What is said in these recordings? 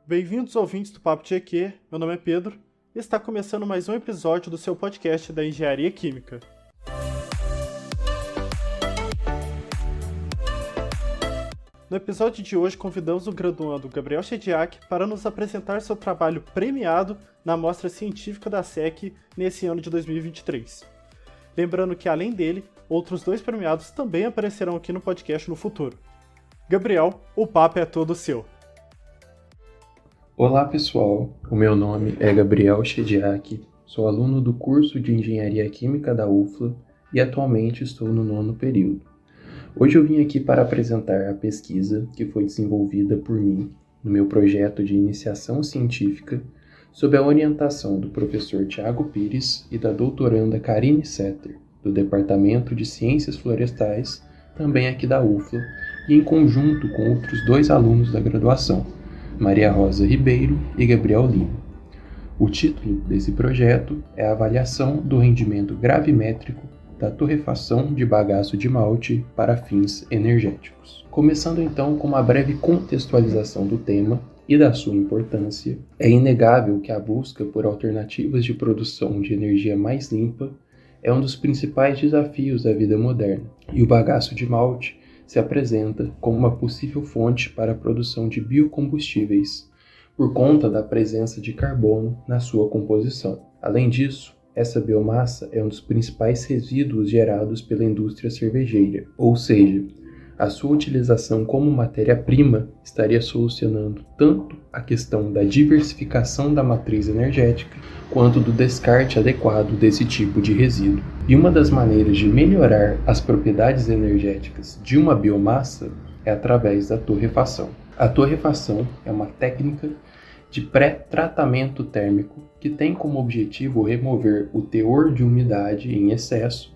Bem-vindos ouvintes do Papo de EQ, meu nome é Pedro e está começando mais um episódio do seu podcast da Engenharia Química. No episódio de hoje convidamos o graduando Gabriel Chediak para nos apresentar seu trabalho premiado na Mostra Científica da SEC nesse ano de 2023. Lembrando que além dele, outros 2 premiados também aparecerão aqui no podcast no futuro. Gabriel, o papo é todo seu. Olá pessoal, o meu nome é Gabriel Chediak, sou aluno do curso de Engenharia Química da UFLA e atualmente estou no 9º período. Hoje eu vim aqui para apresentar a pesquisa que foi desenvolvida por mim no meu projeto de iniciação científica sob a orientação do professor Thiago Pires e da doutoranda Karine Setter, do Departamento de Ciências Florestais, também aqui da UFLA, e em conjunto com outros 2 alunos da graduação, Maria Rosa Ribeiro e Gabriel Lima. O título desse projeto é a avaliação do rendimento gravimétrico da torrefação de bagaço de malte para fins energéticos. Começando então com uma breve contextualização do tema e da sua importância, é inegável que a busca por alternativas de produção de energia mais limpa é um dos principais desafios da vida moderna, e o bagaço de malte se apresenta como uma possível fonte para a produção de biocombustíveis, por conta da presença de carbono na sua composição. Além disso, essa biomassa é um dos principais resíduos gerados pela indústria cervejeira, ou seja, a sua utilização como matéria-prima estaria solucionando tanto a questão da diversificação da matriz energética, quanto do descarte adequado desse tipo de resíduo. E uma das maneiras de melhorar as propriedades energéticas de uma biomassa é através da torrefação. A torrefação é uma técnica de pré-tratamento térmico que tem como objetivo remover o teor de umidade em excesso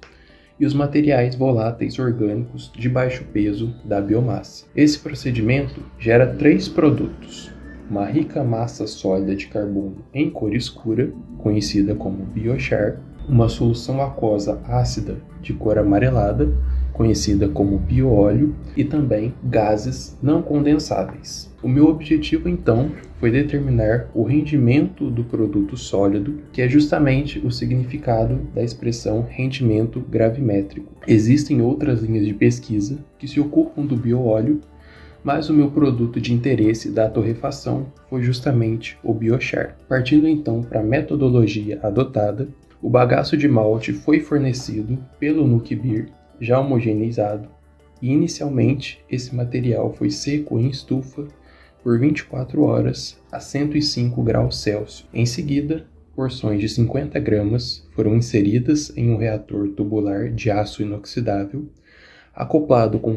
e os materiais voláteis orgânicos de baixo peso da biomassa. Esse procedimento gera 3 produtos: uma rica massa sólida de carbono em cor escura, conhecida como biochar, uma solução aquosa ácida de cor amarelada, conhecida como bioóleo, e também gases não condensáveis. O meu objetivo então foi determinar o rendimento do produto sólido, que é justamente o significado da expressão rendimento gravimétrico. Existem outras linhas de pesquisa que se ocupam do bioóleo, mas o meu produto de interesse da torrefação foi justamente o biochar. Partindo então para a metodologia adotada, o bagaço de malte foi fornecido pelo Nucbir, já homogeneizado, e inicialmente esse material foi seco em estufa por 24 horas a 105 graus Celsius. Em seguida, porções de 50 gramas foram inseridas em um reator tubular de aço inoxidável, acoplado com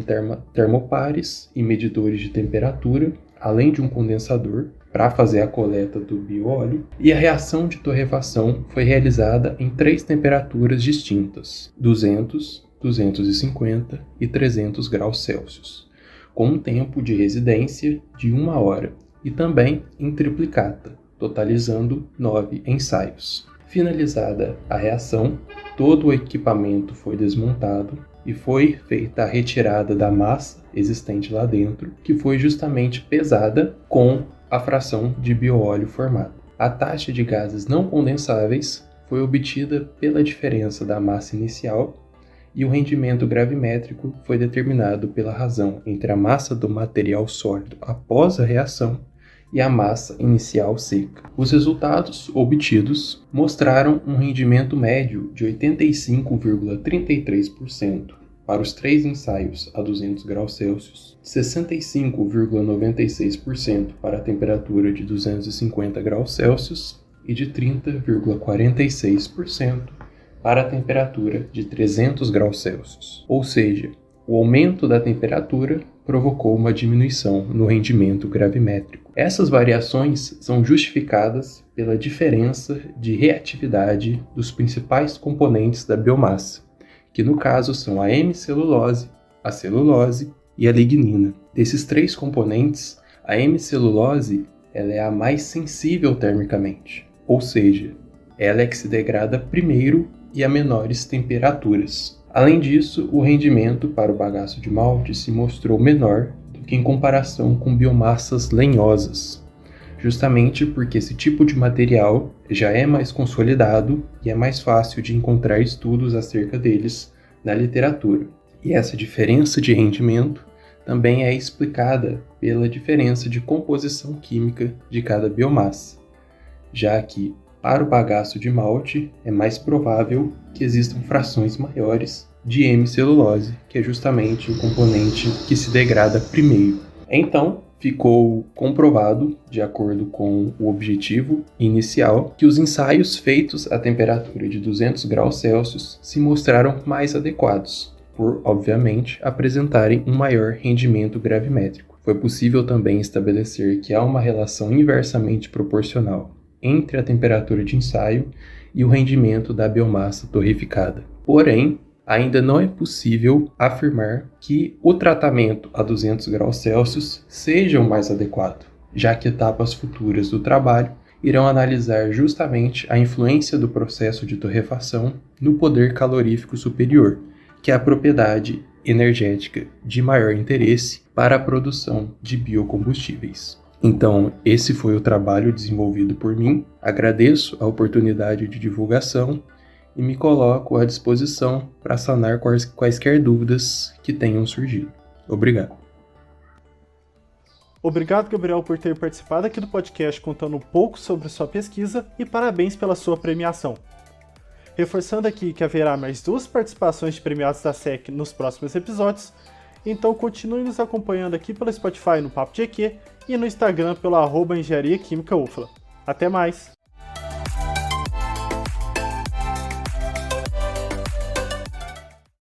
termopares e medidores de temperatura, além de um condensador, para fazer a coleta do bioóleo, e a reação de torrefação foi realizada em 3 temperaturas distintas, 200, 250 e 300 graus Celsius, com um tempo de residência de 1 hora, e também em triplicata, totalizando 9 ensaios. Finalizada a reação, todo o equipamento foi desmontado e foi feita a retirada da massa existente lá dentro, que foi justamente pesada com a fração de bioóleo formada. A taxa de gases não condensáveis foi obtida pela diferença da massa inicial, e o rendimento gravimétrico foi determinado pela razão entre a massa do material sólido após a reação e a massa inicial seca. Os resultados obtidos mostraram um rendimento médio de 85,33% para os 3 ensaios a 200 graus Celsius, 65,96% para a temperatura de 250 graus Celsius e de 30,46% para a temperatura de 300 graus Celsius. Ou seja, o aumento da temperatura provocou uma diminuição no rendimento gravimétrico. Essas variações são justificadas pela diferença de reatividade dos principais componentes da biomassa, que no caso são a hemicelulose, a celulose e a lignina. Desses 3 componentes, a hemicelulose ela é a mais sensível termicamente, ou seja, ela é que se degrada primeiro e a menores temperaturas. Além disso, o rendimento para o bagaço de malte se mostrou menor do que em comparação com biomassas lenhosas, justamente porque esse tipo de material já é mais consolidado e é mais fácil de encontrar estudos acerca deles na literatura. E essa diferença de rendimento também é explicada pela diferença de composição química de cada biomassa, já que para o bagaço de malte é mais provável que existam frações maiores de hemicelulose, que é justamente o componente que se degrada primeiro. Então, ficou comprovado, de acordo com o objetivo inicial, que os ensaios feitos a temperatura de 200 graus Celsius se mostraram mais adequados, por, obviamente, apresentarem um maior rendimento gravimétrico. Foi possível também estabelecer que há uma relação inversamente proporcional entre a temperatura de ensaio e o rendimento da biomassa torreficada. Porém, ainda não é possível afirmar que o tratamento a 200 graus Celsius seja o mais adequado, já que etapas futuras do trabalho irão analisar justamente a influência do processo de torrefação no poder calorífico superior, que é a propriedade energética de maior interesse para a produção de biocombustíveis. Então, esse foi o trabalho desenvolvido por mim. Agradeço a oportunidade de divulgação e me coloco à disposição para sanar quaisquer dúvidas que tenham surgido. Obrigado. Obrigado, Gabriel, por ter participado aqui do podcast contando um pouco sobre sua pesquisa e parabéns pela sua premiação. Reforçando aqui que haverá mais 2 participações de premiados da SEC nos próximos episódios, então continue nos acompanhando aqui pelo Spotify no Papo de EQ e no Instagram pelo @engenharia química UFLA. Até mais!